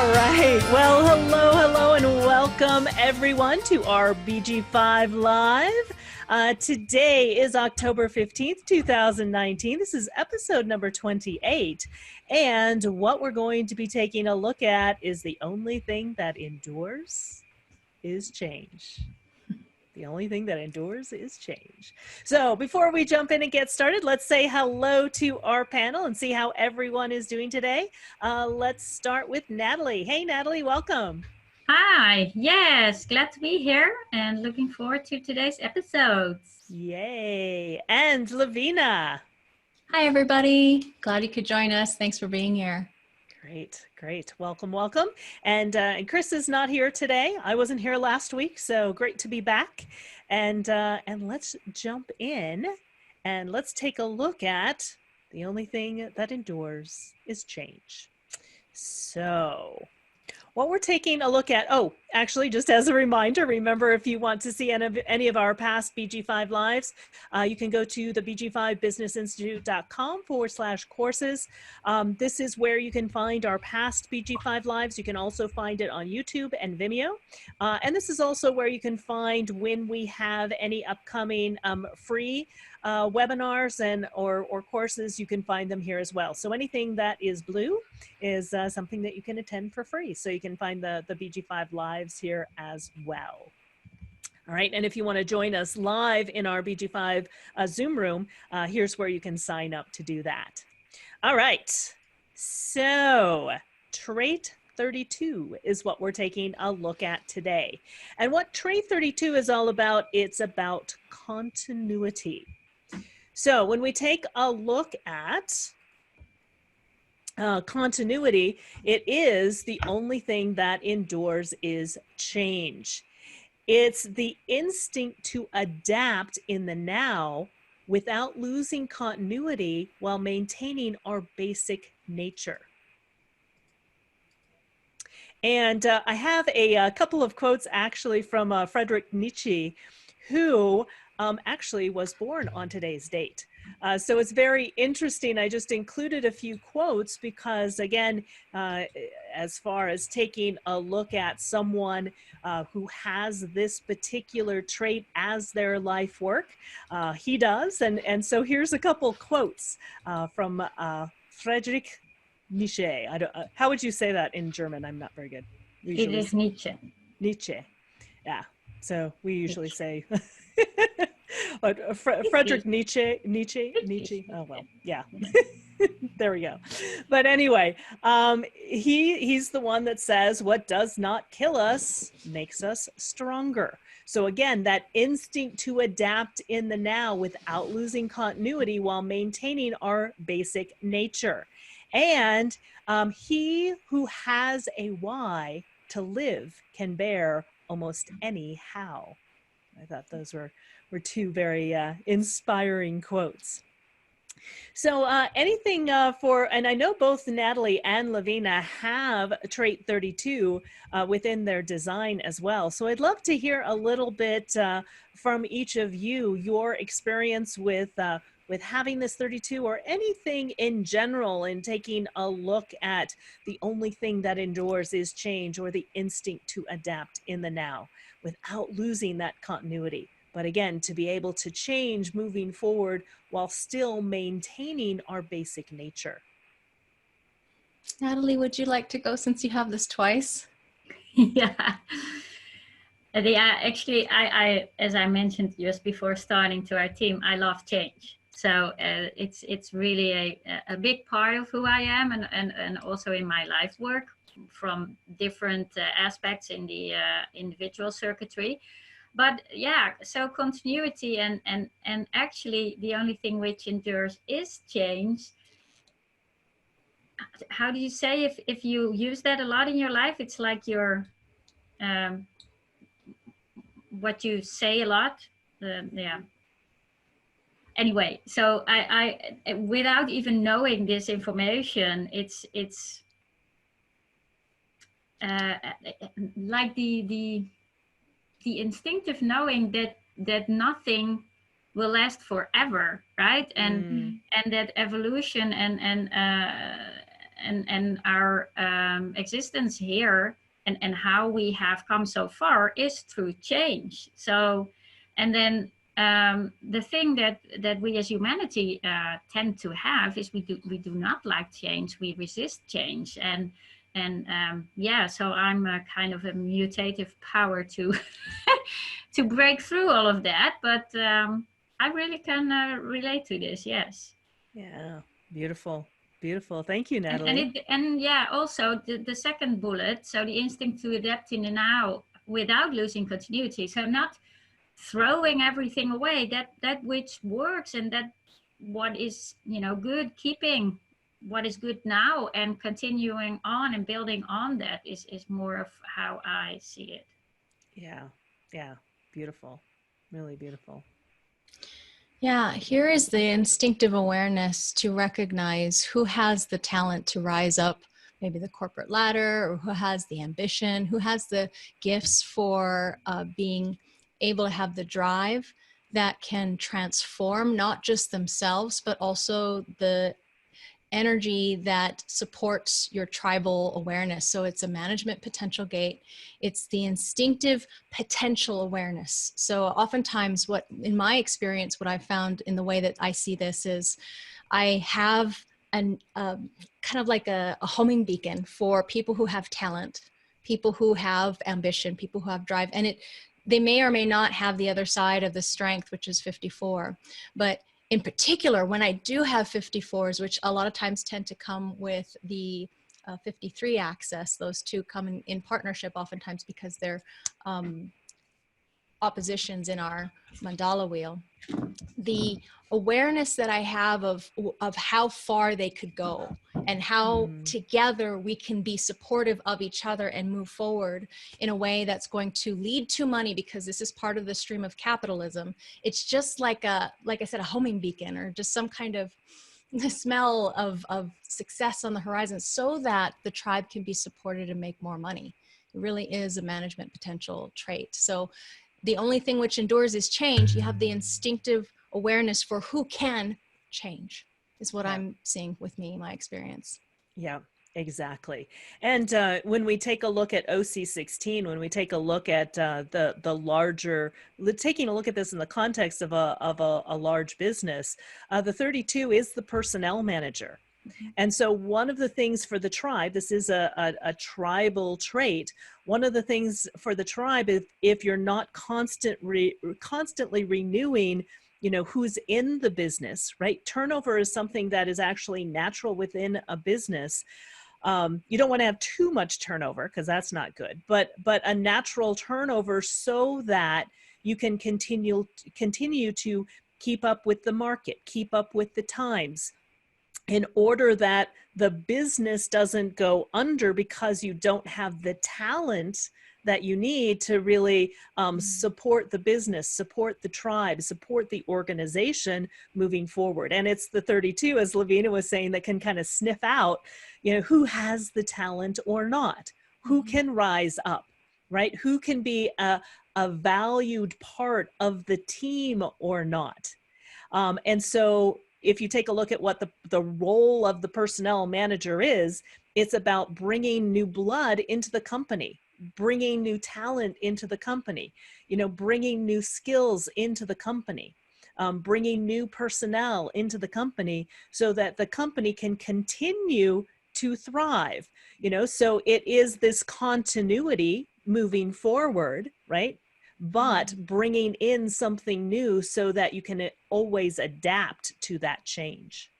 All right. Well, hello, and welcome everyone to our BG5 Live. Today is October 15th, 2019. This is episode number 28. And what we're going to be taking a look at is the only thing that endures is change. The only thing that endures is change. So before we jump in and get started, let's say hello to our panel and see how everyone is doing today. Let's start with Natalie. Hey, Natalie, welcome. Hi, yes, glad to be here and looking forward to today's episodes. Yay. And Lavina. Hi, everybody. Glad you could join us. Thanks for being here. Great. Welcome. And Chris is not here today. I wasn't here last week, so great to be back. And let's jump in and let's take a look at the only thing that endures is change. So what we're taking a look at, actually, just as a reminder, remember if you want to see any of our past BG5 lives, you can go to the bg5businessinstitute.com/courses. This is where you can find our past BG5 lives. You can also find it on YouTube and Vimeo. And this is also where you can find when we have any upcoming free webinars or courses. You can find them here as well. So anything that is blue is something that you can attend for free. So you can find the BG5 lives here as well. All right, and if you want to join us live in our BG5 Zoom room, here's where you can sign up to do that. All right, so trait 32 is what we're taking a look at today. And what trait 32 is all about, it's about continuity. So when we take a look at continuity, it is the only thing that endures is change. It's the instinct to adapt in the now without losing continuity while maintaining our basic nature. And I have a couple of quotes actually from Friedrich Nietzsche, who actually was born on today's date. So it's very interesting. I just included a few quotes because, again, as far as taking a look at someone who has this particular trait as their life work, he does. And so here's a couple quotes from Friedrich Nietzsche. How would you say that in German? I'm not very good. It is Nietzsche. Nietzsche. Yeah. So we usually say Friedrich Nietzsche. Oh, well, yeah. There we go. But anyway, he's the one that says what does not kill us makes us stronger. So again, that instinct to adapt in the now without losing continuity while maintaining our basic nature. And he who has a why to live can bear almost any how. I thought those were two very inspiring quotes. So anything and I know both Natalie and Lavina have trait 32 within their design as well. So I'd love to hear a little bit from each of you, your experience with having this 32 or anything in general in taking a look at the only thing that endures is change or the instinct to adapt in the now without losing that continuity. But again, to be able to change moving forward while still maintaining our basic nature. Natalie, would you like to go since you have this twice? Yeah. Actually, I as I mentioned just before starting to our team, I love change. So it's really a big part of who I am and also in my life work from different aspects in the individual circuitry. But yeah, so continuity and actually the only thing which endures is change. How do you say if you use that a lot in your life, it's like your what you say a lot. Yeah. Anyway, so I without even knowing this information, it's like the instinctive knowing that nothing will last forever, right? And that evolution and and our existence here and how we have come so far is through change. So, and then the thing that we as humanity tend to have is we do not like change. We resist change, and yeah. So I'm a kind of a mutative power to to break through all of that. But I really can relate to this. Yes. Yeah, beautiful, beautiful. Thank you, And Natalie. and yeah, also the second bullet. So the instinct to adapt in the now without losing continuity. So not throwing everything away that which works and that what is good, keeping what is good now and continuing on and building on that is more of how I see it. Yeah, yeah, beautiful, really beautiful. Yeah, here is the instinctive awareness to recognize who has the talent to rise up, maybe the corporate ladder, or who has the ambition, who has the gifts for being able to have the drive that can transform not just themselves, but also the energy that supports your tribal awareness. So it's a management potential gate. It's the instinctive potential awareness. So oftentimes what, in my experience, what I've found in the way that I see this is I have an kind of like a homing beacon for people who have talent, people who have ambition, people who have drive, and they may or may not have the other side of the strength, which is 54, but in particular, when I do have 54s, which a lot of times tend to come with the 53 axis, those two come in partnership oftentimes because they're oppositions in our mandala wheel. The awareness that I have of how far they could go and how together we can be supportive of each other and move forward in a way that's going to lead to money, because this is part of the stream of capitalism. It's just like I said, a homing beacon, or just some kind of the smell of success on the horizon, so that the tribe can be supported and make more money. It really is a management potential trait. So the only thing which endures is change. You have the instinctive awareness for who can change, is what I'm seeing with me, my experience. Yeah, exactly. And when we take a look at OC16, when we take a look at the larger, taking a look at this in the context of a large business, the 32 is the personnel manager. And so one of the things for the tribe, this is a tribal trait. One of the things for the tribe, if you're not constantly renewing, who's in the business, right? Turnover is something that is actually natural within a business. You don't want to have too much turnover, because that's not good, but a natural turnover, so that you can continue to keep up with the market, keep up with the times, in order that the business doesn't go under because you don't have the talent that you need to really support the business, support the tribe, support the organization moving forward. And it's the 32, as Lavina was saying, that can kind of sniff out, who has the talent or not, who can rise up, right? Who can be a valued part of the team or not. And so if you take a look at what the role of the personnel manager is, it's about bringing new blood into the company, bringing new talent into the company, bringing new skills into the company, bringing new personnel into the company, so that the company can continue to thrive. So it is this continuity moving forward, right? But bringing in something new so that you can always adapt to that change.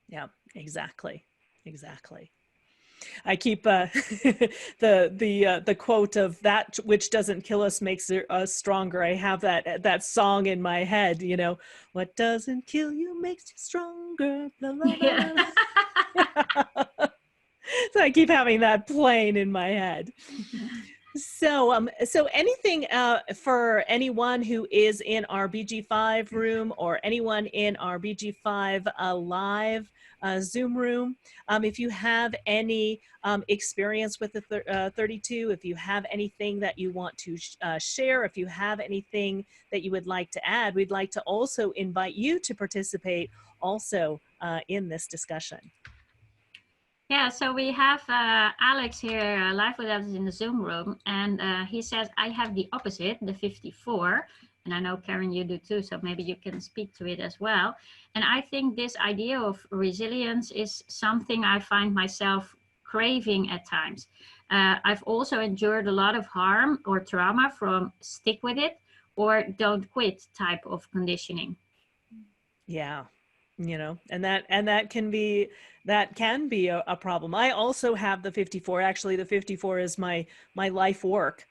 Yeah, exactly. I keep the quote of "that which doesn't kill us makes us stronger." I have that song in my head. What doesn't kill you makes you stronger. Blah, blah, blah. Yeah. So I keep having that playing in my head. So anything for anyone who is in our BG5 room, or anyone in our BG5 live Zoom room, if you have any experience with the 32, if you have anything that you want to share, if you have anything that you would like to add, we'd like to also invite you to participate also in this discussion. Yeah, so we have Alex here live with us in the Zoom room, and he says, I have the opposite, the 54. And I know, Karen, you do too, so maybe you can speak to it as well. And I think this idea of resilience is something I find myself craving at times. I've also endured a lot of harm or trauma from stick with it or don't quit type of conditioning. Yeah, and that can be a problem. I also have the 54. Actually, the 54 is my life work.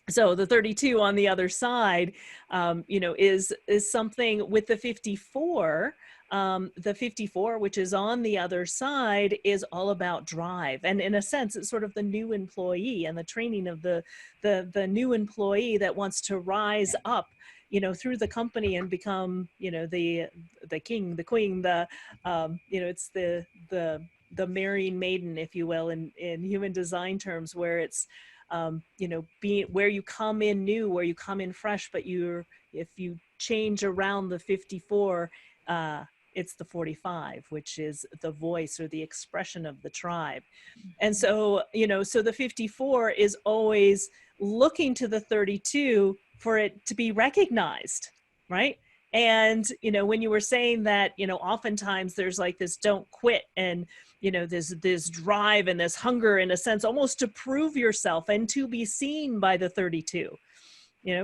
So the 32 on the other side, is something with the 54. The 54, which is on the other side, is all about drive, and in a sense, it's sort of the new employee and the training of the new employee that wants to rise up, through the company and become, the king, the queen, it's the marrying maiden, if you will, in human design terms, where it's being where you come in new, where you come in fresh, but if you change around the 54, it's the 45, which is the voice or the expression of the tribe. And so, so the 54 is always looking to the 32 for it to be recognized, right? And, when you were saying that, oftentimes there's like this don't quit, and, this drive and this hunger, in a sense, almost to prove yourself and to be seen by the 32,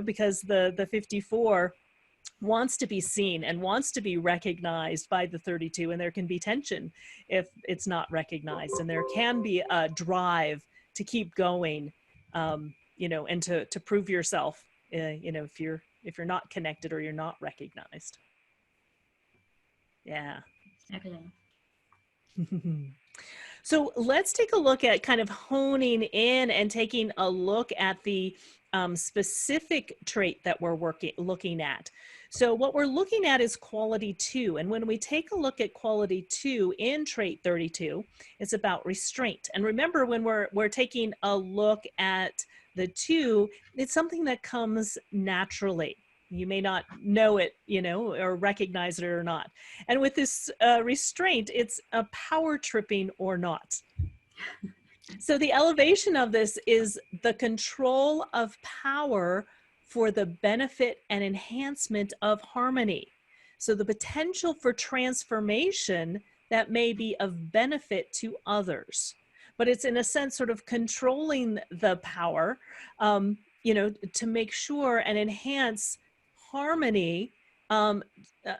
because the 54 wants to be seen and wants to be recognized by the 32, and there can be tension if it's not recognized, and there can be a drive to keep going, and to prove yourself, if you're not connected or you're not recognized. Yeah. Exactly. So let's take a look at kind of honing in and taking a look at the specific trait that we're looking at. So what we're looking at is quality 2. And when we take a look at quality 2 in trait 32, it's about restraint. And remember, when we're taking a look at the 2, it's something that comes naturally. You may not know it, or recognize it or not. And with this restraint, it's a power tripping or not. So the elevation of this is the control of power for the benefit and enhancement of harmony. So the potential for transformation that may be of benefit to others. But it's, in a sense, sort of controlling the power, to make sure and enhance harmony,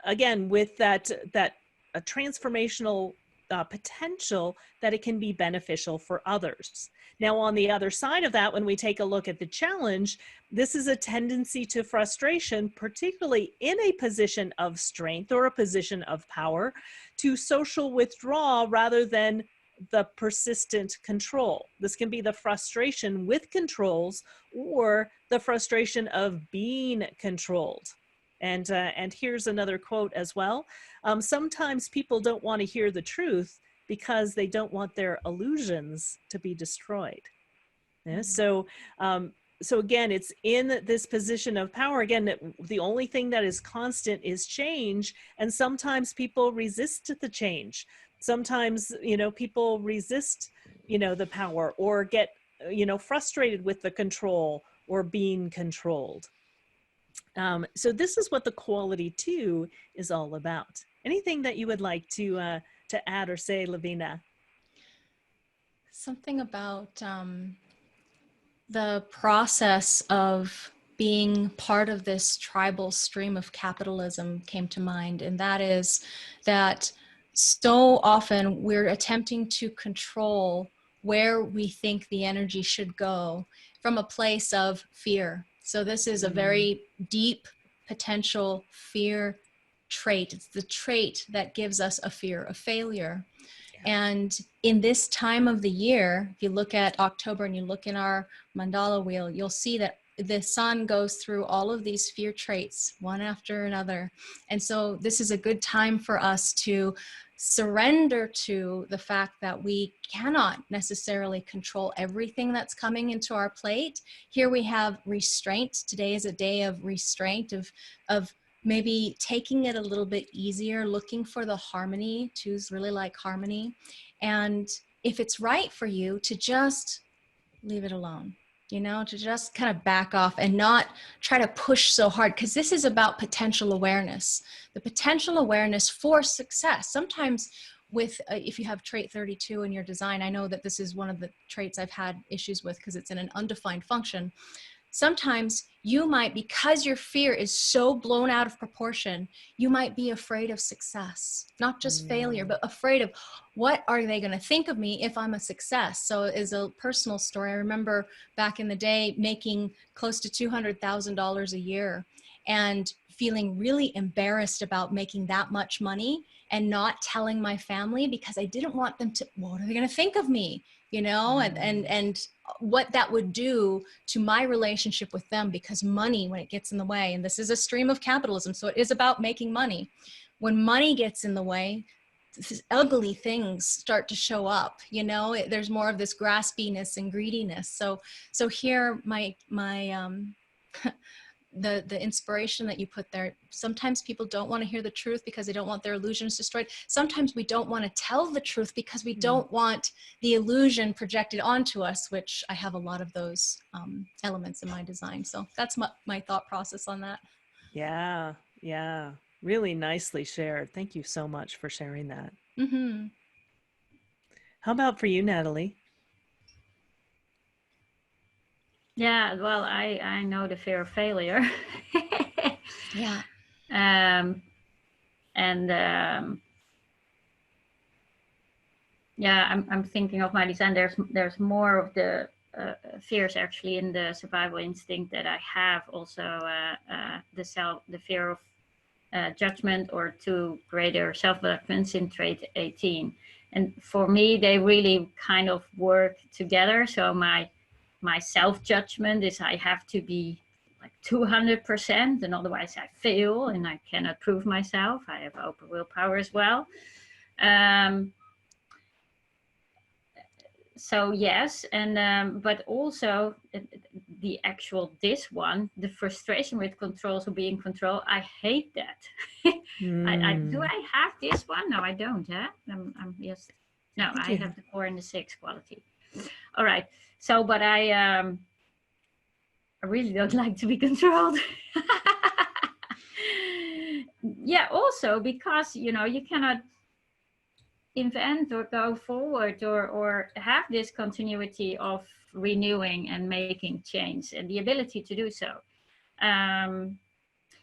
again, with that a transformational potential that it can be beneficial for others. Now, on the other side of that, when we take a look at the challenge, this is a tendency to frustration, particularly in a position of strength or a position of power, to social withdrawal rather than the persistent control. This can be the frustration with controls or the frustration of being controlled. And here's another quote as well. Sometimes people don't want to hear the truth because they don't want their illusions to be destroyed. Yeah? So again, it's in this position of power. Again, the only thing that is constant is change. And sometimes people resist the change. Sometimes, people resist, the power, or get, frustrated with the control or being controlled. So this is what the quality 2 is all about. Anything that you would like to add or say, Lavina? Something about the process of being part of this tribal stream of capitalism came to mind. And that is that so often we're attempting to control where we think the energy should go from a place of fear. So this is a very deep potential fear trait. It's the trait that gives us a fear of failure. And in this time of the year, if you look at October and you look in our mandala wheel, you'll see that the sun goes through all of these fear traits, one after another. And so this is a good time for us to surrender to the fact that we cannot necessarily control everything that's coming into our plate. Here we have restraint. Today is a day of restraint, of maybe taking it a little bit easier, looking for the harmony. Twos really like harmony, and if it's right for you, to just leave it alone, to just kind of back off and not try to push so hard, because this is about potential awareness, the potential awareness for success. Sometimes if you have trait 32 in your design, I know that this is one of the traits I've had issues with because it's in an undefined function. Sometimes you might, because your fear is so blown out of proportion, you might be afraid of success, not just failure, but afraid of what are they going to think of me if I'm a success. So as a personal story, I remember back in the day making close to $200,000 a year and feeling really embarrassed about making that much money and not telling my family because I didn't want them to, what are they going to think of me? And what that would do to my relationship with them, because money, when it gets in the way, and this is a stream of capitalism, so it is about making money. When money gets in the way, ugly things start to show up. There's more of this graspiness and greediness. So here, my the inspiration that you put there, sometimes people don't want to hear the truth because they don't want their illusions destroyed. Sometimes we don't want to tell the truth because we don't want the illusion projected onto us, which I have a lot of those elements in my design. So that's my thought process on that. Yeah, really nicely shared. Thank you so much for sharing that. Mm-hmm. How about for you, Natalie? Yeah, well, I know the fear of failure. Yeah. Yeah, I'm thinking of my design. There's more of the fears actually in the survival instinct that I have. Also, the fear of judgment, or too greater self-acceptance in trait 18. And for me, they really kind of work together. So my self-judgment is I have to be like 200%, and otherwise I fail and I cannot prove myself. I have open willpower as well. So yes, and but also the actual the frustration with control, so being control, I hate that. Do I have this one? No, I don't. I'm just no. I have the 4 and the 6 quality. All right. So, but I really don't like to be controlled. Yeah. Also because you cannot invent or go forward or have this continuity of renewing and making change and the ability to do so, and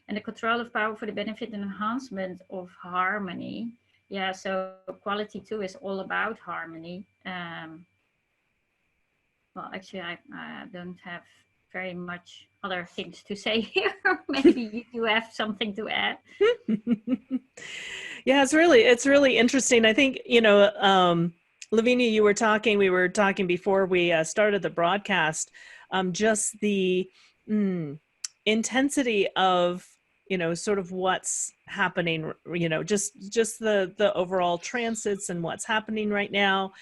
the control of power for the benefit and enhancement of harmony. Yeah, so quality 2 is all about harmony. Well, actually I don't have very much other things to say here. Maybe you have something to add. Yeah, it's really interesting. I think, Lavinia, we were talking before we started the broadcast, just the intensity of, sort of what's happening, just the overall transits and what's happening right now.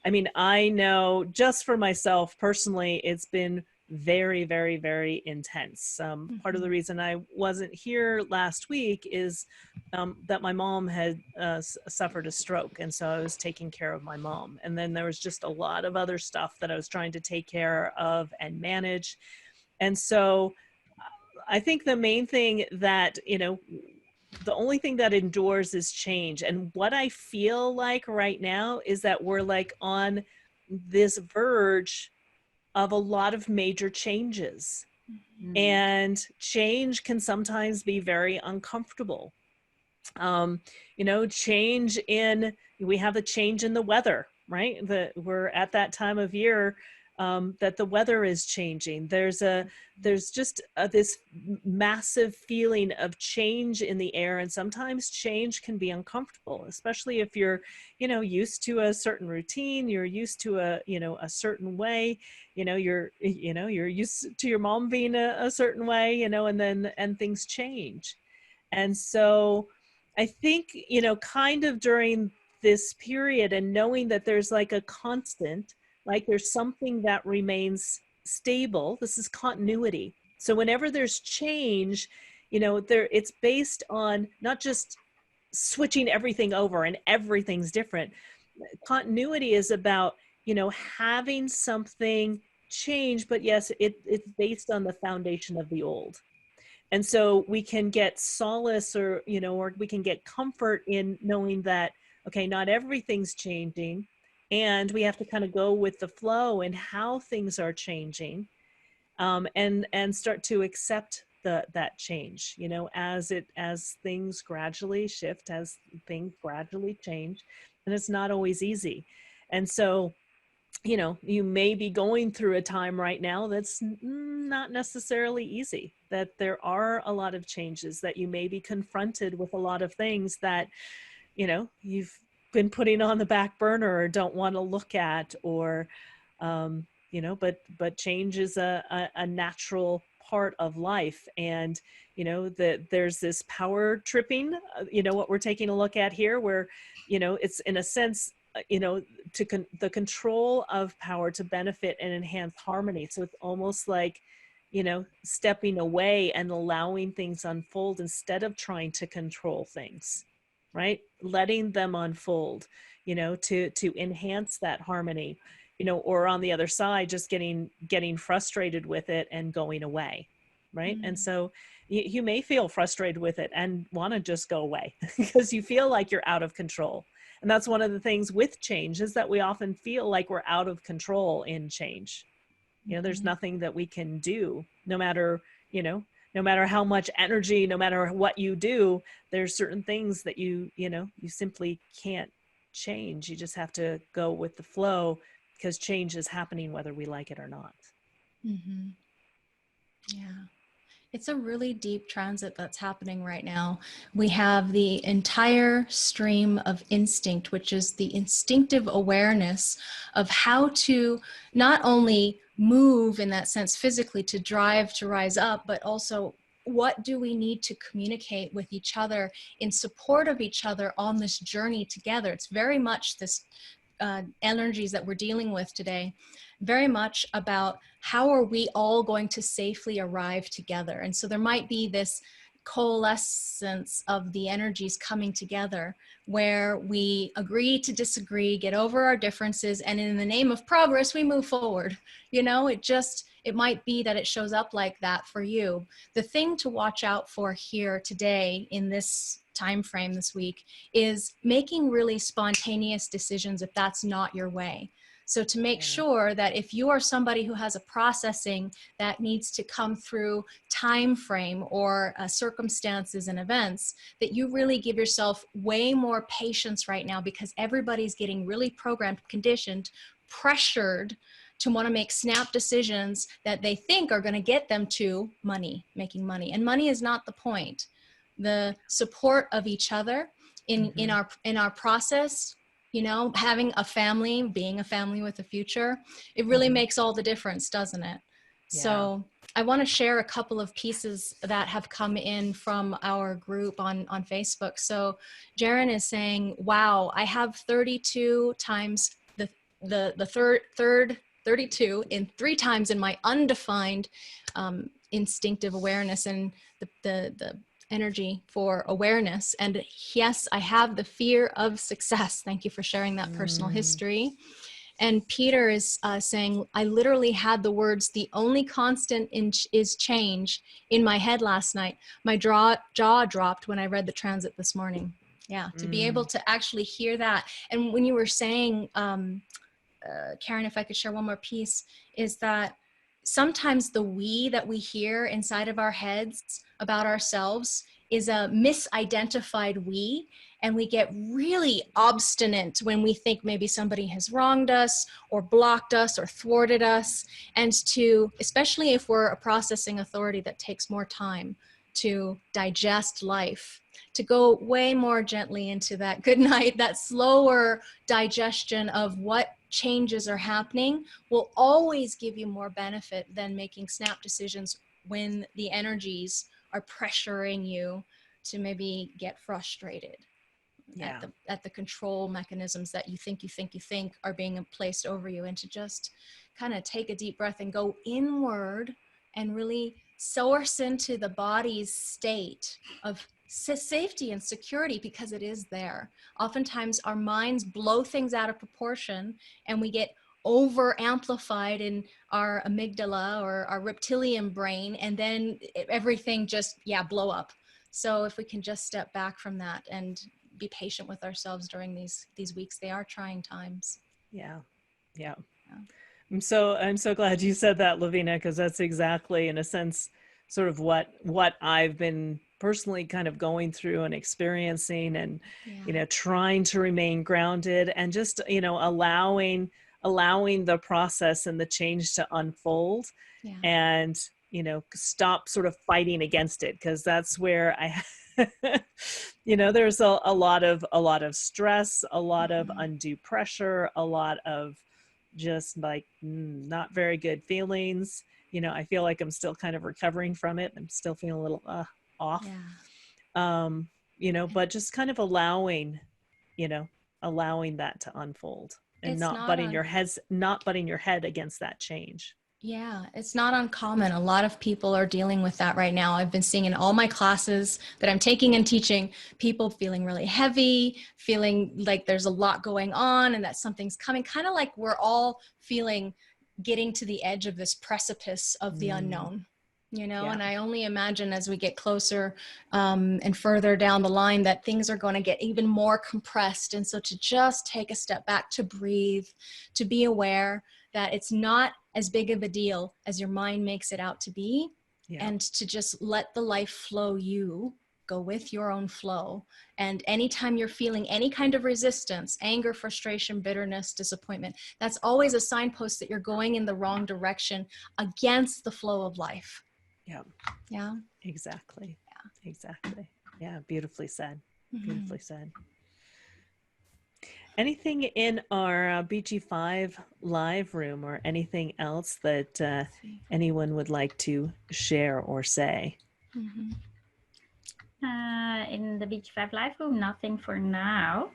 I mean, I know just for myself personally, it's been very, very, very intense. Part of the reason I wasn't here last week is that my mom had suffered a stroke. And so I was taking care of my mom. And then there was just a lot of other stuff that I was trying to take care of and manage. And so I think the main thing that, the only thing that endures is change. And what I feel like right now is that we're like on this verge of a lot of major changes. And change can sometimes be very uncomfortable. Change we have a change in the weather, right? We're at that time of year that the weather is changing. There's just this massive feeling of change in the air, and sometimes change can be uncomfortable, especially if you're, used to a certain routine, you're used to a certain way, you're used to your mom being a certain way, and things change. And so I think, kind of during this period and knowing that there's like a constant, like there's something that remains stable. This is continuity. So whenever there's change, it's based on not just switching everything over and everything's different, continuity is about, you know, having something change, but yes, it's based on the foundation of the old. And so we can get solace, or, you know, or we can get comfort in knowing that, okay, not everything's changing, and we have to kind of go with the flow and how things are changing, and start to accept that change, you know, as things gradually shift, as things gradually change, and it's not always easy. And so, you know, you may be going through a time right now that's not necessarily easy, that there are a lot of changes, that you may be confronted with a lot of things that, you know, you've been putting on the back burner or don't want to look at, or you know, but change is a natural part of life. And you know that there's this power tripping, you know, what we're taking a look at here, where, you know, it's in a sense, you know, the control of power to benefit and enhance harmony. So it's almost like, you know, stepping away and allowing things unfold instead of trying to control things, right? Letting them unfold, you know, to enhance that harmony, you know, or on the other side, just getting frustrated with it and going away, right? And so you may feel frustrated with it and want to just go away because you feel like you're out of control. And that's one of the things with change, is that we often feel like we're out of control in change. You know, there's nothing that we can do, no matter, you know, no matter how much energy, no matter what you do, there's certain things that you know, you simply can't change. You just have to go with the flow, because change is happening whether we like it or not. Mm-hmm. Yeah. It's a really deep transit that's happening right now. We have the entire stream of instinct, which is the instinctive awareness of how to not only move in that sense physically to drive to rise up, but also what do we need to communicate with each other in support of each other on this journey together. It's very much this energies that we're dealing with today, very much about how are we all going to safely arrive together. And so there might be this coalescence of the energies coming together where we agree to disagree, get over our differences, and in the name of progress, we move forward. You know, it might be that it shows up like that for you. The thing to watch out for here today in this time frame this week is making really spontaneous decisions if that's not your way. So to make sure that if you are somebody who has a processing that needs to come through time frame or circumstances and events, that you really give yourself way more patience right now, because everybody's getting really programmed, conditioned, pressured to want to make snap decisions that they think are going to get them to money, making money. And money is not the point. The support of each other in our process, you know, having a family, being a family with a future, it really makes all the difference, doesn't it? Yeah. So I want to share a couple of pieces that have come in from our group on Facebook. So Jaren is saying, wow, I have 32 times the third 32 in 3 times in my undefined instinctive awareness and the energy for awareness. And yes, I have the fear of success. Thank you for sharing that personal history. And Peter is saying, I literally had the words, the only constant is change, in my head last night. My jaw dropped when I read the transit this morning. Yeah, to be able to actually hear that. And when you were saying, Karen, if I could share one more piece, is that sometimes the we that we hear inside of our heads about ourselves is a misidentified we, and we get really obstinate when we think maybe somebody has wronged us or blocked us or thwarted us. And to, especially if we're a processing authority that takes more time to digest life, to go way more gently into that good night, that slower digestion of what changes are happening will always give you more benefit than making snap decisions when the energies are pressuring you to maybe get frustrated at the control mechanisms that you think are being placed over you, and to just kind of take a deep breath and go inward and really source into the body's state of safety and security because it is there. Oftentimes our minds blow things out of proportion and we get over amplified in our amygdala or our reptilian brain, and then everything just blow up. So if we can just step back from that and be patient with ourselves during these weeks, they are trying times. Yeah. I'm so glad you said that, Lavina, because that's exactly, in a sense, sort of what I've been personally kind of going through and experiencing, and trying to remain grounded and just allowing the process and the change to unfold, and stop sort of fighting against it, because that's where I there's a lot of stress, a lot of undue pressure, a lot of just like not very good feelings. I feel like I'm still kind of recovering from it. I'm still feeling a little off. But just kind of allowing that to unfold, and not butting your head against that change. Yeah, it's not uncommon. A lot of people are dealing with that right now. I've been seeing in all my classes that I'm taking and teaching, people feeling really heavy, feeling like there's a lot going on and that something's coming, kind of like we're all feeling getting to the edge of this precipice of the unknown, and I only imagine as we get closer and further down the line that things are going to get even more compressed. And so to just take a step back, to breathe, to be aware that it's not as big of a deal as your mind makes it out to be, and to just let the life flow, go with your own flow. And anytime you're feeling any kind of resistance, anger, frustration, bitterness, disappointment, that's always a signpost that you're going in the wrong direction against the flow of life. Yeah. Exactly. Yeah. Beautifully said. Beautifully said. Anything in our BG5 live room, or anything else that anyone would like to share or say? In the BG5 live room, nothing for now.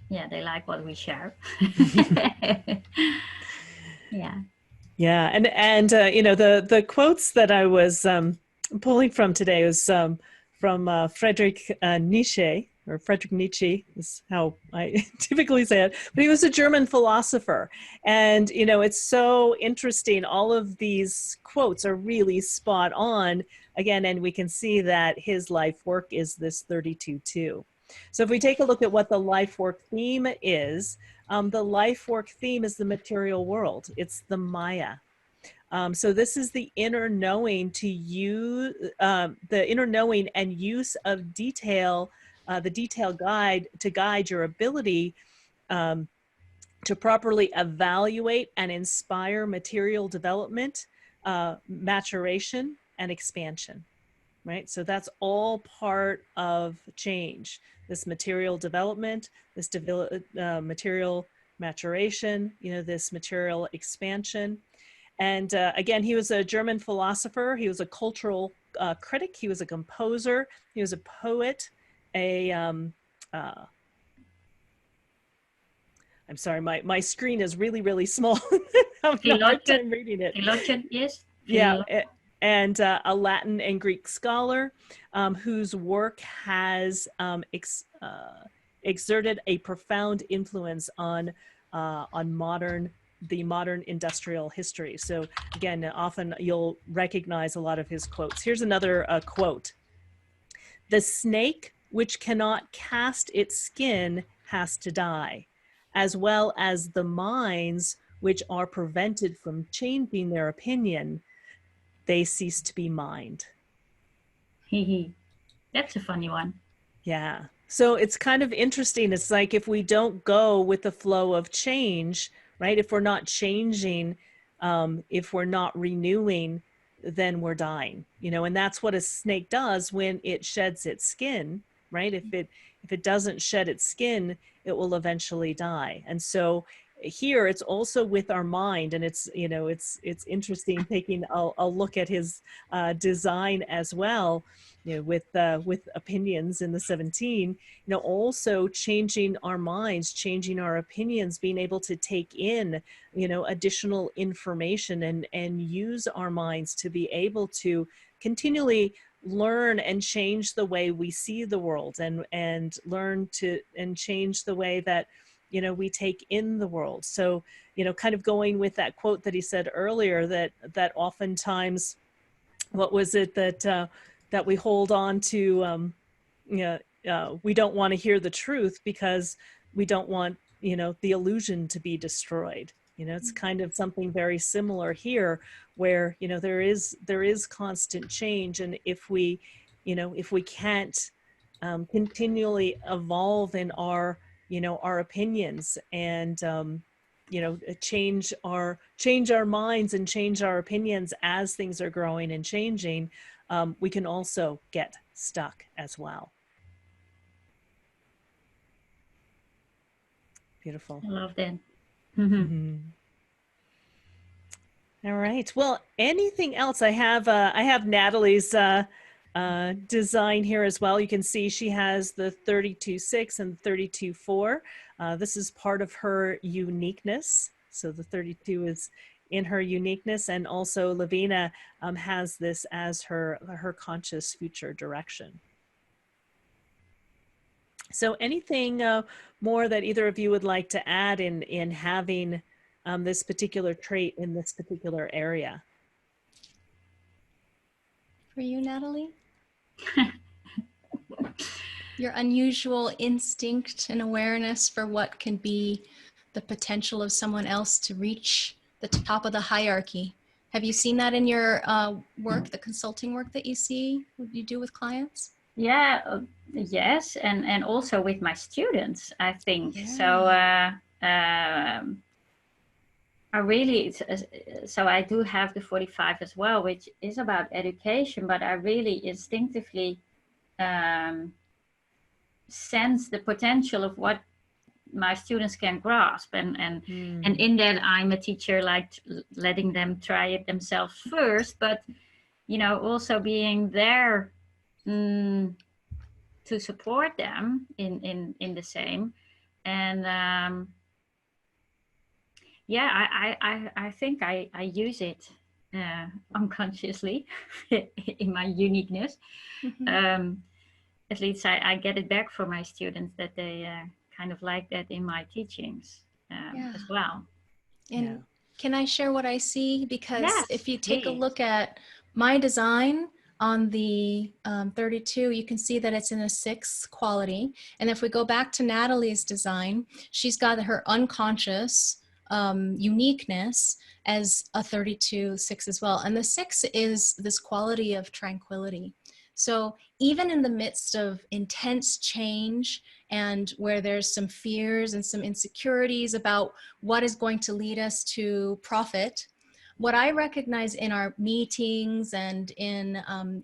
They like what we share. Yeah, and the quotes that I was pulling from today was from Friedrich Nietzsche, or Friedrich Nietzsche is how I typically say it, but he was a German philosopher. And, it's so interesting. All of these quotes are really spot on again, and we can see that his life work is this 32-2. So if we take a look at what the life work theme is, the life work theme is the material world. It's the Maya. So this is the inner knowing the inner knowing and use of detail, the detail guide to guide your ability to properly evaluate and inspire material development, maturation, and expansion. Right? So that's all part of change. This material development, this material maturation, this material expansion. And again, he was a German philosopher. He was a cultural critic. He was a composer. He was a poet. I'm sorry, my screen is really small. I'm having a hard time reading it. Theologian, yes. Yeah, and a Latin and Greek scholar whose work has exerted a profound influence on the modern industrial history. So again, often you'll recognize a lot of his quotes. Here's another quote. "The snake which cannot cast its skin has to die, as well as the minds which are prevented from changing their opinion, they cease to be mind." That's a funny one. Yeah. So it's kind of interesting. It's like if we don't go with the flow of change, right? If we're not changing, if we're not renewing, then we're dying, and that's what a snake does when it sheds its skin, right? If it doesn't shed its skin, it will eventually die. And so here it's also with our mind, and it's interesting taking a look at his design as well, with opinions in the 17, also changing our minds, changing our opinions, being able to take in additional information and use our minds to be able to continually learn and change the way we see the world, and learn to and change the way that, you know, we take in the world. So, you know, kind of going with that quote that he said earlier, that oftentimes, what was it that we hold on to, you know, we don't want to hear the truth because we don't want, you know, the illusion to be destroyed. You know, it's kind of something very similar here, where, you know, there is constant change, and if we, you know, if we can't continually evolve in our, you know, our opinions, and you know, change our minds and change our opinions as things are growing and changing, we can also get stuck as well. Beautiful. I love that. Mm-hmm. All right. Well, anything else? I have Natalie's design here as well. You can see she has the 32.6 and 32.4. This is part of her uniqueness. So the 32 is in her uniqueness, and also Lavina has this as her conscious future direction. So anything more that either of you would like to add in having this particular trait in this particular area? For you, Natalie? Your unusual instinct and awareness for what can be the potential of someone else to reach the top of the hierarchy. Have you seen that in your work, the consulting work that you do with clients? Yeah, yes, and also with my students, I think. Yeah. So I really, so I do have the 45 as well, which is about education, but I really instinctively sense the potential of what my students can grasp, and in that I'm a teacher, like letting them try it themselves first, but you know, also being there to support them in the same. And yeah, I think I use it unconsciously in my uniqueness. Mm-hmm. At least I get it back from my students, that they kind of like that in my teachings as well. And can I share what I see? Because Yes, if you take a please. look at my design on the 32, you can see that it's in a 6 quality. And if we go back to Natalie's design, she's got her unconscious uniqueness as a 32.6 as well. And the 6 is this quality of tranquility. So even in the midst of intense change, and where there's some fears and some insecurities about what is going to lead us to profit, what I recognize in our meetings and in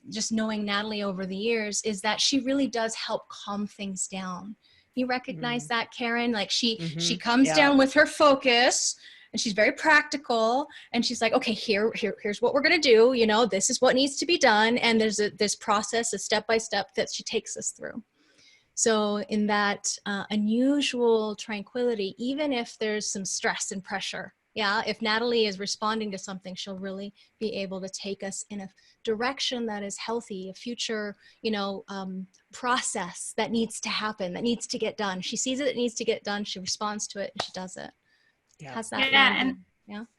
just knowing Natalie over the years is that she really does help calm things down. You recognize that, Karen? Like she comes down with her focus, and she's very practical, and she's like, okay, here's what we're going to do. You know, this is what needs to be done. And there's this process, a step-by-step that she takes us through. So in that unusual tranquility, even if there's some stress and pressure, yeah, if Natalie is responding to something, she'll really be able to take us in a direction that is healthy, a future, you know, process that needs to happen, that needs to get done. She sees it needs to get done, she responds to it, and she does it. Yeah. Has that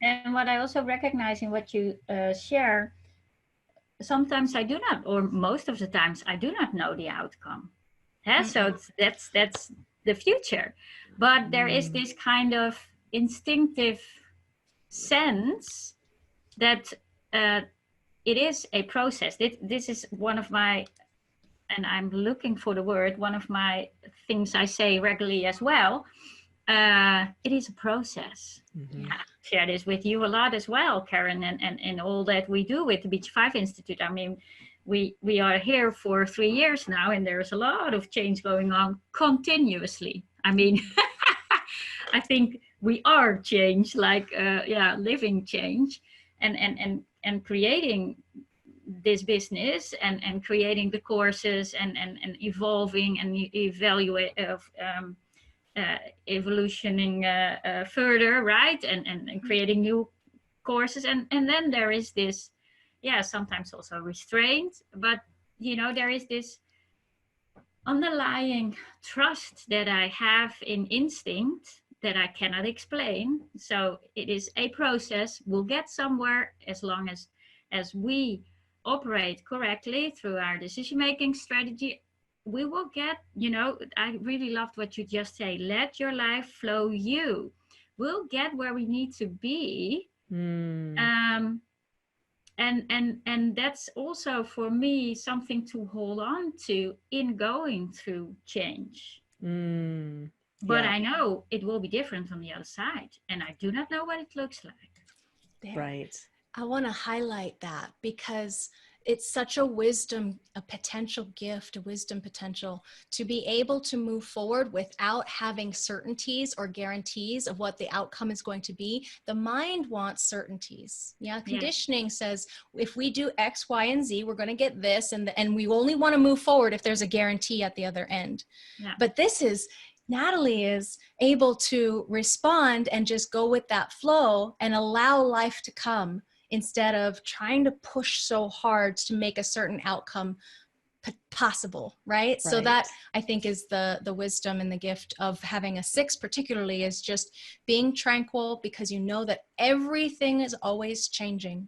and what I also recognize in what you share, sometimes I do not, or most of the times I do not know the outcome. Yeah, so that's the future, but there is this kind of instinctive sense that it is a process. This is one of my, and I'm looking for the word, one of my things I say regularly as well. It is a process. I share this with you a lot as well, Karen, and all that we do with the BG5 Institute. I mean, we are here for 3 years now, and there's a lot of change going on continuously. I mean, I think we are change, like living change, and creating this business, and creating the courses, and evolving and evaluate evolutioning further, right, and creating new courses, and then there is this, sometimes also restraint, but you know, there is this underlying trust that I have in instinct that I cannot explain. So it is a process. We'll get somewhere as long as we operate correctly through our decision-making strategy. We will get, you know, I really loved what you just say. Let your life flow you. We'll get where we need to be. And that's also for me something to hold on to in going through change. But Yeah. I know it will be different on the other side, and I do not know what it looks like. There. Right. I want to highlight that because it's such a wisdom, a potential gift, a wisdom potential to be able to move forward without having certainties or guarantees of what the outcome is going to be. The mind wants certainties. Yeah. Conditioning says, if we do X, Y, and Z, we're going to get this. And we only want to move forward if there's a guarantee at the other end. Yeah. But Natalie is able to respond and just go with that flow and allow life to come, instead of trying to push so hard to make a certain outcome possible, right? So that, I think, is the wisdom and the gift of having a 6 particularly, is just being tranquil, because you know that everything is always changing.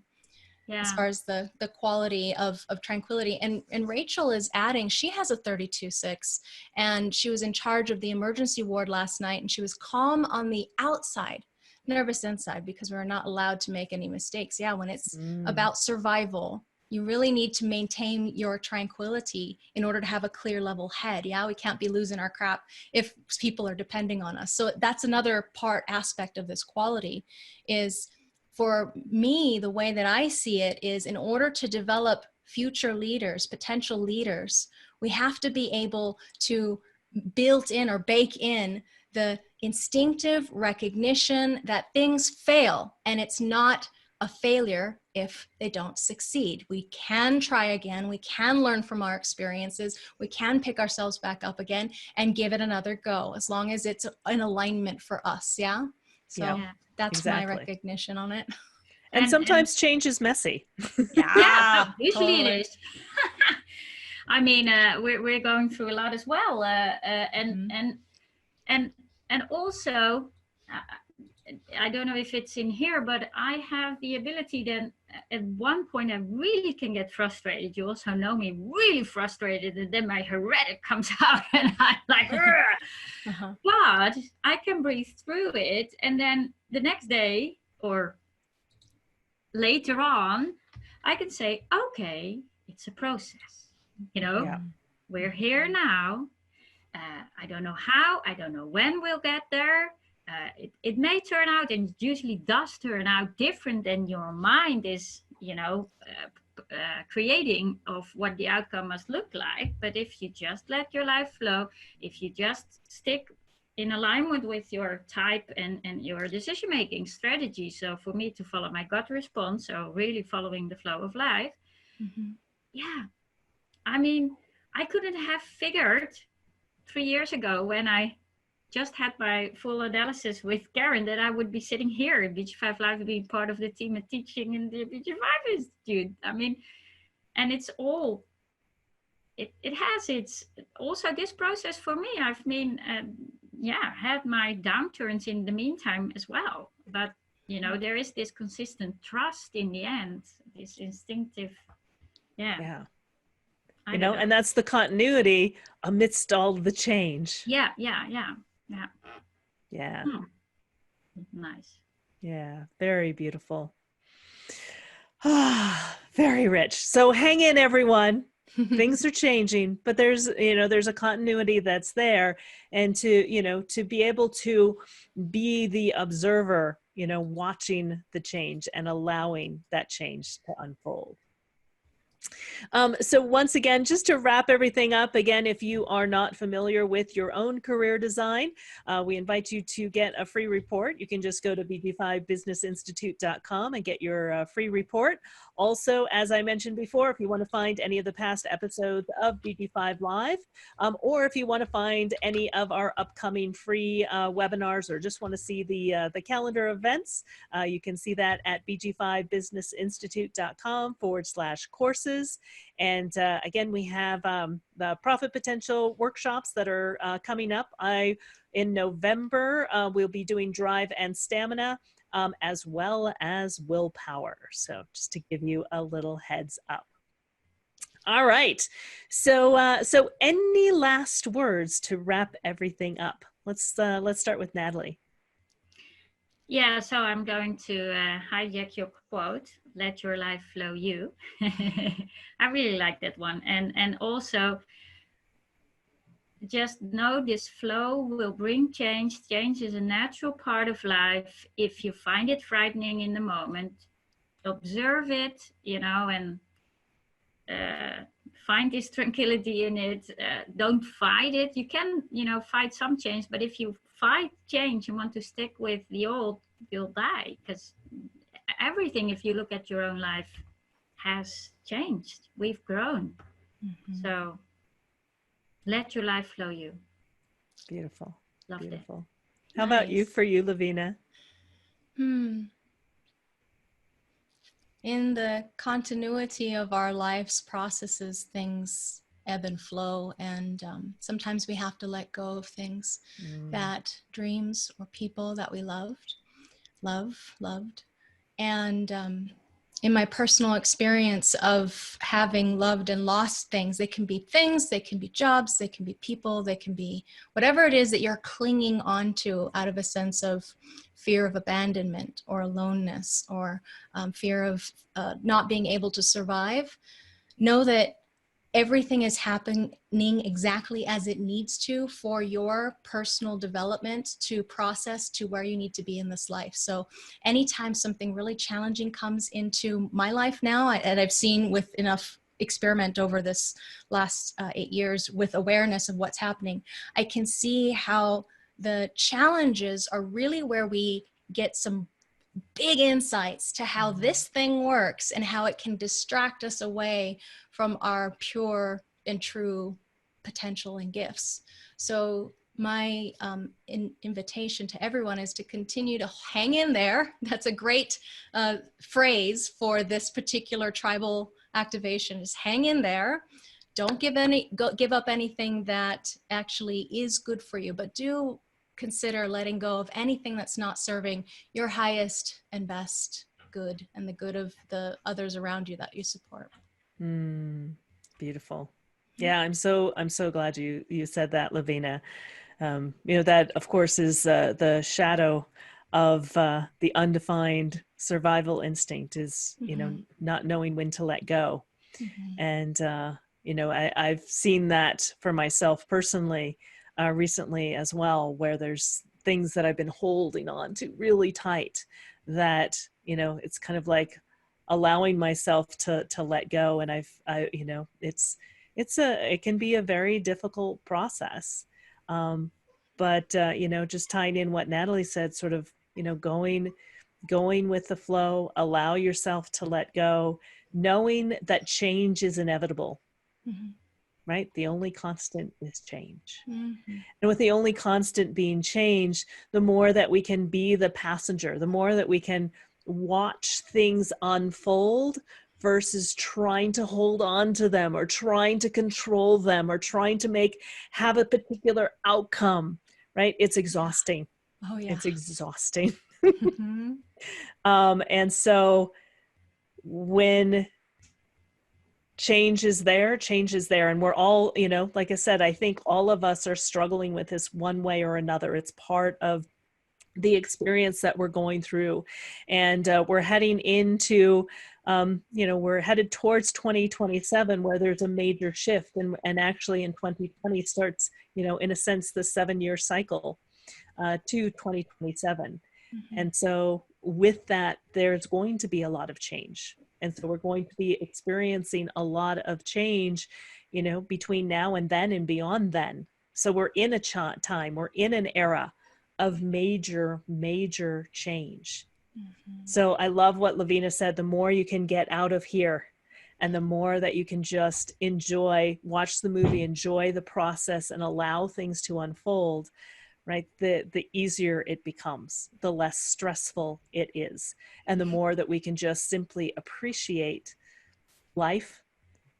As far as the quality of tranquility. And Rachel is adding, she has a 32-6, and she was in charge of the emergency ward last night, and she was calm on the outside, nervous inside, because we're not allowed to make any mistakes. Yeah, when it's about survival, you really need to maintain your tranquility in order to have a clear level head. Yeah, we can't be losing our crap if people are depending on us. So that's another aspect of this quality. Is, for me, the way that I see it is, in order to develop future leaders, potential leaders, we have to be able to build in or bake in the instinctive recognition that things fail, and it's not a failure if they don't succeed. We can try again. We can learn from our experiences. We can pick ourselves back up again and give it another go, as long as it's in alignment for us. Yeah. So that's my recognition on it. And sometimes change is messy. Usually it is. I mean, we're going through a lot as well, and also, I don't know if it's in here, but I have the ability then, at one point I really can get frustrated. You also know me, really frustrated, and then my heretic comes out and I'm like, but I can breathe through it. And then the next day or later on, I can say, okay, it's a process. You know, we're here now. I don't know how, I don't know when we'll get there. It may turn out, and it usually does turn out, different than your mind is, you know, creating of what the outcome must look like. But if you just let your life flow, if you just stick in alignment with your type and your decision-making strategy. So for me to follow my gut response, so really following the flow of life. Yeah. I mean, I couldn't have figured 3 years ago, when I just had my full analysis with Karen, that I would be sitting here in BG5 Live, being part of the team and teaching in the BG5 Institute. I mean, and it's all, it has its, also this process for me, I've been, had my downturns in the meantime as well. But, you know, there is this consistent trust in the end, this instinctive, you know, and that's the continuity amidst all the change. Yeah. Nice. Yeah, very beautiful. Very rich. So hang in, everyone. Things are changing, but there's a continuity that's there, and to be able to be the observer, watching the change and allowing that change to unfold. So once again, just to wrap everything up, again, if you are not familiar with your own career design, we invite you to get a free report. You can just go to bg5businessinstitute.com and get your free report. Also, as I mentioned before, if you want to find any of the past episodes of BG5 Live, or if you want to find any of our upcoming free webinars, or just want to see the calendar events, you can see that at bg5businessinstitute.com/courses. resources. And again, we have the profit potential workshops that are coming up. In November, we'll be doing drive and stamina, as well as willpower. So just to give you a little heads up. All right. So any last words to wrap everything up? Let's start with Natalie. Yeah, so I'm going to hijack your quote, let your life flow you. I really like that one. And also, just know this flow will bring change. Change is a natural part of life. If you find it frightening in the moment, observe it, and find this tranquility in it. Don't fight it. You can, fight some change, but if you fight change and want to stick with the old, you'll die, because everything, if you look at your own life, has changed. We've grown. So let your life flow you. Beautiful. Loved Beautiful. it. How about you, for you, Lavina? In the continuity of our life's processes, things ebb and flow, and sometimes we have to let go of things, that dreams or people that we loved, and in my personal experience of having loved and lost things, they can be jobs, they can be people, they can be whatever it is that you're clinging onto out of a sense of fear of abandonment or aloneness, or fear of not being able to survive. Know that everything is happening exactly as it needs to for your personal development to process to where you need to be in this life. So anytime something really challenging comes into my life now, and I've seen with enough experiment over this last 8 years with awareness of what's happening, I can see how the challenges are really where we get some big insights to how this thing works and how it can distract us away from our pure and true potential and gifts. So my invitation to everyone is to continue to hang in there. That's a great phrase for this particular tribal activation, is hang in there. Don't give up anything that actually is good for you, but do consider letting go of anything that's not serving your highest and best good and the good of the others around you that you support. Beautiful. Yeah, I'm so glad you said that, Lavina. That of course is the shadow of the undefined survival instinct, is not knowing when to let go. And I've seen that for myself personally recently as well, where there's things that I've been holding on to really tight, that it's kind of like allowing myself to let go. And it can be a very difficult process. But just tying in what Natalie said, sort of, going with the flow, allow yourself to let go, knowing that change is inevitable. Right? The only constant is change. And with the only constant being change, the more that we can be the passenger, the more that we can watch things unfold versus trying to hold on to them or trying to control them or trying to have a particular outcome, right? It's exhausting. Oh yeah. It's exhausting. And so when change is there, and we're all, like I said, I think all of us are struggling with this one way or another. It's part of the experience that we're going through, and we're heading into we're headed towards 2027, where there's a major shift, and actually in 2020 starts, in a sense, the 7-year cycle to 2027. And so with that, there's going to be a lot of change. And so we're going to be experiencing a lot of change, between now and then and beyond then. So we're in a time, we're in an era of major, major change. So I love what Lavina said, the more you can get out of here and the more that you can just watch the movie, enjoy the process, and allow things to unfold, right? The easier it becomes, the less stressful it is. And the more that we can just simply appreciate life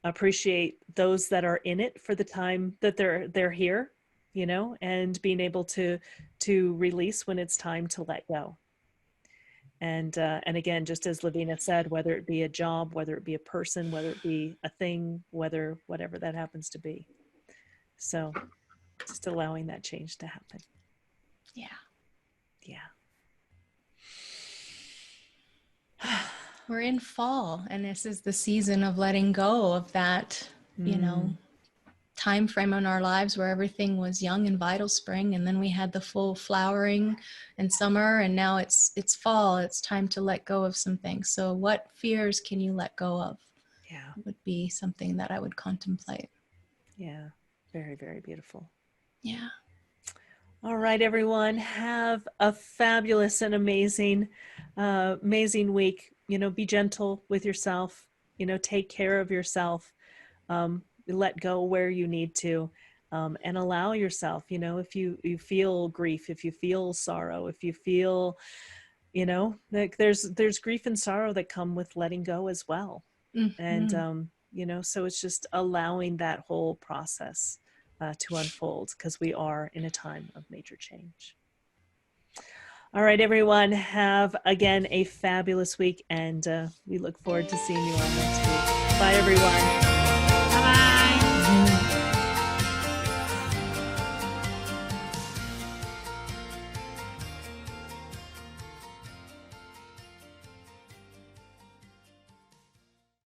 appreciate those that are in it for the time that they're here, you know, and being able to release when it's time to let go. And again, just as Lavina said, whether it be a job, whether it be a person, whether it be a thing, whatever that happens to be. So just allowing that change to happen. Yeah. Yeah. We're in fall, and this is the season of letting go of that, you know, time frame in our lives where everything was young and vital spring, and then we had the full flowering and summer, and now it's fall. It's time to let go of some things. So what fears can you let go of? Yeah. Would be something that I would contemplate. Yeah. Very, very beautiful. Yeah. All right, everyone, have a fabulous and amazing week. You know, be gentle with yourself, you know, take care of yourself, let go where you need to, and allow yourself, you know, if you feel grief, if you feel sorrow, if you feel, you know, like there's grief and sorrow that come with letting go as well. Mm-hmm. And, you know, so it's just allowing that whole process to unfold, because we are in a time of major change. All right, everyone, have again a fabulous week, and we look forward to seeing you all next week. Bye, everyone.